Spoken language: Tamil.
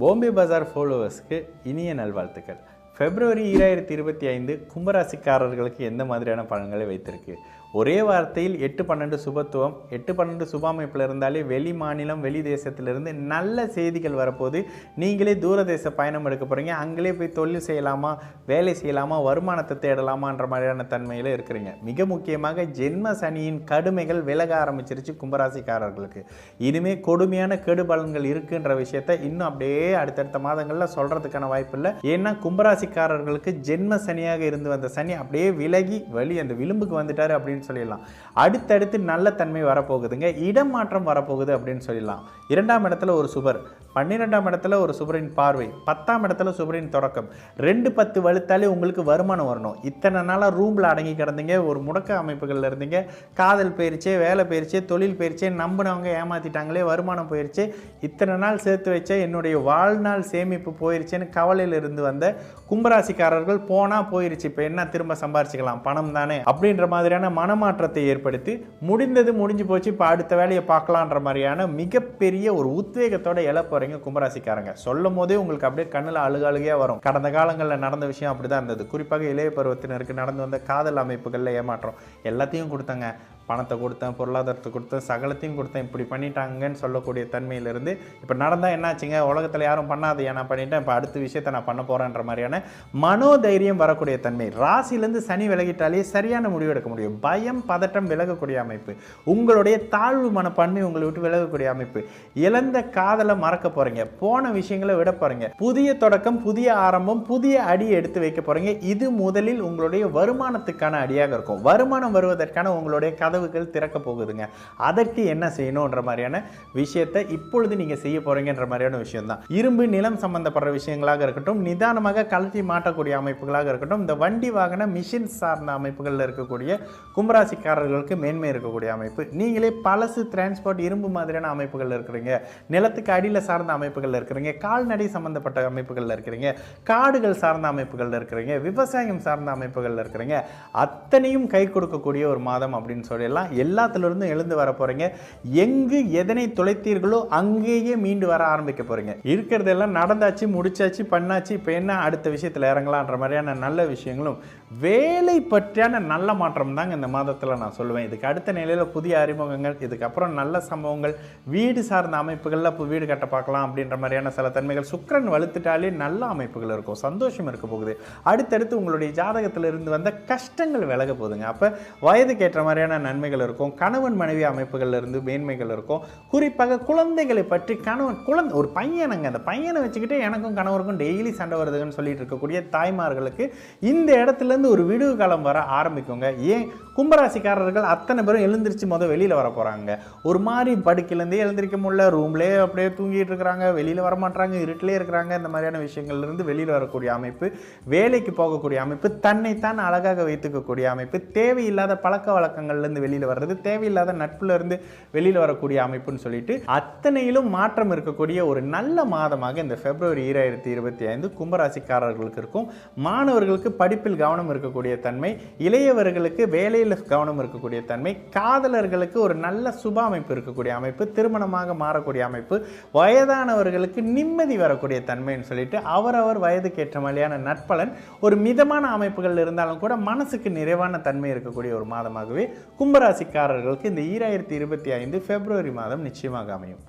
பாம்பே பஜார் ஃபாலோவர்ஸ்க்கு இனிய நல்வாழ்த்துக்கள். பிப்ரவரி 2025 கும்பராசிக்காரர்களுக்கு எந்த மாதிரியான பலன்களை வைத்திருக்கு? ஒரே வார்த்தையில் 8-12 சுபத்துவம், 8-12 சுப அமைப்பில் இருந்தாலே வெளி மாநிலம், வெளி தேசத்திலிருந்து நல்ல செய்திகள் வரப்போது. நீங்களே தூரதேச பயணம் எடுக்க போகிறீங்க. அங்களே போய் தொழில் செய்யலாமா, வேலை செய்யலாமா, வருமானத்தை தேடலாமான்ற மாதிரியான தன்மையில் இருக்கிறீங்க. மிக முக்கியமாக ஜென்ம சனியின் கடுமைகள் விலக ஆரம்பிச்சிருச்சு கும்பராசிக்காரர்களுக்கு. இனிமேல் கொடுமையான கெடு பலன்கள் இருக்குன்ற விஷயத்த இன்னும் அப்படியே அடுத்தடுத்த மாதங்களில் சொல்கிறதுக்கான வாய்ப்பு இல்லை. ஏன்னா கும்பராசிக்காரர்களுக்கு ஜென்ம சனியாக இருந்து வந்த சனி அப்படியே விலகி அந்த விளிம்புக்கு வந்துட்டார் அப்படின்னு சொல்லிடலாம். அடுத்தடுத்து நல்ல தன்மை வரப்போகுதுங்க. இடம் மாற்றம் வரப்போகுது அப்படின்னு சொல்லலாம். 2ஆம் இடத்துல ஒரு சுபர், 12ஆம் இடத்துல ஒரு சுபரின் பார்வை, 10ஆம் இடத்துல சுபரின் தொடக்கம், 2-10 வலுத்தாலே உங்களுக்கு வருமானம் வரணும். இத்தனை நாளாக ரூமில் அடங்கி கிடந்தீங்க, ஒரு முடக்க அமைப்புகளில் இருந்தீங்க. காதல் போயிருச்சே, வேலை போயிருச்சே, தொழில் போயிருச்சே, நம்பினவங்க ஏமாத்திட்டாங்களே, வருமானம் போயிருச்சு, இத்தனை நாள் சேர்த்து வச்ச என்னுடைய வாழ்நாள் சேமிப்பு போயிருச்சேன்னு கவலையில் இருந்து வந்த கும்பராசிக்காரர்கள் போனால் போயிருச்சு, இப்போ என்ன திரும்ப சம்பாரிச்சிக்கலாம், பணம் தானே அப்படின்ற மாதிரியான மனமாற்றத்தை ஏற்படுத்தி முடிந்தது முடிஞ்சு போச்சு, இப்போ அடுத்த வேலையை பார்க்கலான்ற மாதிரியான மிகப்பெரிய ஒரு உத்வேகத்தோட எழப்போறீங்க கும்பராசிக்காரங்க. சொல்லும் போதே உங்களுக்கு அப்படியே கண்ணில் அழுகையாக வரும். கடந்த காலங்களில் நடந்த விஷயம் அப்படிதான் இருந்தது. குறிப்பாக இளைய பருவத்தினருக்கு நடந்து வந்த காதல் அமைப்புகளில் ஏமாற்றம் எல்லாத்தையும் கொடுத்தாங்க. பணத்தை கொடுத்தேன், பொருளாதாரத்தை கொடுத்தேன், சகலத்தையும் கொடுத்தேன், இப்படி பண்ணிட்டாங்கன்னு சொல்லக்கூடிய தன்மையிலிருந்து இப்போ நடந்தால் என்னாச்சுங்க, உலகத்தில் யாரும் பண்ணாதையா, நான் பண்ணிட்டேன், இப்போ அடுத்த விஷயத்தை நான் பண்ண போகிறேன்ற மாதிரியான மனோதைரியம் வரக்கூடிய தன்மை. ராசியிலேருந்து சனி விலகிட்டாலே சரியான முடிவு எடுக்க முடியும். பயம் பதட்டம் விலகக்கூடிய அமைப்பு, உங்களுடைய தாழ்வு மனப்பான்மை உங்களை விட்டு விலகக்கூடிய அமைப்பு. இழந்த காதலை மறக்க போகிறீங்க, போன விஷயங்களை விட போகிறீங்க, புதிய தொடக்கம், புதிய ஆரம்பம், புதிய அடி எடுத்து வைக்க போகிறீங்க. இது முதலில் உங்களுடைய வருமானத்துக்கான அடியாக இருக்கும். வருமானம் வருவதற்கான உங்களுடைய கதவுகள் திறக்க போகுதுங்க. அதற்கு என்ன செய்யணும்ன்ற மாதிரியான விஷயத்தை இப்பொழுது நீங்க செய்ய போறீங்கன்ற மாதிரியான விஷயம் தான். இரும்பு நிலம் சம்பந்தப்பட்ட விஷயங்களாக இருக்கட்டும், நிதானமாக கழட்டி மாட்டக்கூடிய அமைப்புகளாக இருக்கட்டும், இந்த வண்டி வாகன மிஷின் சார்ந்த அமைப்புகளில் இருக்கக்கூடிய கும்பராசிக்காரர்களுக்கு மேன்மை இருக்கக்கூடிய அமைப்பு. நீங்களே பழசு டிரான்ஸ்போர்ட் இரும்பு மாதிரியான அமைப்புகள் இருக்கிறீங்க, நிலத்துக்கு அடியில் சார்ந்த அமைப்புகள் இருக்கிறீங்க, கால்நடை சம்பந்தப்பட்ட அமைப்புகள் இருக்கிறீங்க, காடுகள் சார்ந்த அமைப்புகள் இருக்கிறீங்க, விவசாயம் சார்ந்த அமைப்புகள் இருக்கிறீங்க, அத்தனையும் கை கொடுக்கக்கூடிய ஒரு மாதம் அப்படின்னு சொல்லி எல்லாத்திலிருந்து எழுந்து வர போறீங்க. எங்கு எதனை தொலைத்தீர்களோ அங்கேயே மீண்டு வர ஆரம்பிக்க போறீங்க. இருக்கிறதெல்லாம் நடந்தாச்சு, முடிச்சாச்சு, பண்ணாச்சு, இப்போ என்ன அடுத்த விஷயத்தில் இறங்கலான்ற மாதிரியான நல்ல விஷயங்களும் வேலை பற்றியான நல்ல மாற்றம் தாங்க இந்த மாதத்தில் நான் சொல்லுவேன். இதுக்கு அடுத்த நிலையில் புதிய அறிமுகங்கள், இதுக்கப்புறம் நல்ல சம்பவங்கள், வீடு சார்ந்த அமைப்புகளில் இப்போ வீடு கட்ட பார்க்கலாம் அப்படின்ற மாதிரியான சில தன்மைகள். சுக்கிரன் வலுத்துட்டாலே நல்ல அமைப்புகள் இருக்கும், சந்தோஷம் இருக்க போகுது. அடுத்தடுத்து உங்களுடைய ஜாதகத்தில் இருந்து வந்த கஷ்டங்கள் விலக போகுதுங்க. அப்போ வயதுக்கு ஏற்ற மாதிரியான நன்மைகள் இருக்கும். கணவன் மனைவி அமைப்புகள்ல இருந்து மேன்மைகள் இருக்கும். குறிப்பாக குழந்தைகளை பற்றி குழந்தை ஒரு பையனுங்க, அந்த பையனை வச்சுக்கிட்டு எனக்கும் கணவருக்கும் டெய்லி சண்டை வருதுன்னு சொல்லிட்டு இருக்கக்கூடிய தாய்மார்களுக்கு இந்த இடத்துல இருந்து ஒரு விடுவு காலம் வர ஆரம்பிக்குங்க. ஏன் கும்பராசிக்காரர்கள் அத்தனை பேரும் எழுந்திரிச்சு வெளியில வர போறாங்க. ஒரு மாதிரி படுக்கையிலேருந்தே எழுந்திரிக்க முடியல, ரூம்லேயே அப்படியே தூங்கிட்டு இருக்கிறாங்க, வெளியில வர மாட்டாங்க, இருட்டிலே இருக்கிறாங்க. இந்த மாதிரியான விஷயங்கள்ல இருந்து வெளியில் வரக்கூடிய அமைப்பு, வேலைக்கு போகக்கூடிய அமைப்பு, தன்னைத்தான் அழகாக வைத்துக்கக்கூடிய அமைப்பு, தேவையில்லாத பழக்க வழக்கங்கள்லேருந்து வெளியில் வர்றது, தேவையில்லாத நட்புல இருந்து வெளியில் வரக்கூடிய அமைப்புன்னு சொல்லிட்டு அத்தனையிலும் மாற்றம் இருக்கக்கூடிய ஒரு நல்ல மாதமாக இந்த பிப்ரவரி 2025 கும்பராசிக்காரர்களுக்கு இருக்கும். மாணவர்களுக்கு படிப்பில் கவனம் இருக்கக்கூடிய தன்மை, இளையவர்களுக்கு வேலையில் கவனம் இருக்கக்கூடிய தன்மை, காதலர்களுக்கு ஒரு நல்ல சுப அமைப்பு இருக்கக்கூடிய அமைப்பு, திருமணமாக மாறக்கூடிய அமைப்பு, வயதானவர்களுக்கு நிம்மதி வரக்கூடிய தன்மைன்னு சொல்லிட்டு அவரவர் வயதுக்கு ஏற்ற மாதிரியான நட்பலன் ஒரு மிதமான அமைப்புகள் இருந்தாலும் கூட மனசுக்கு நிறைவான தன்மை இருக்கக்கூடிய ஒரு மாதமாகவே கும்பராசிக்காரர்களுக்கு இந்த 2025 பிப்ரவரி மாதம் நிச்சயமாக அமையும்.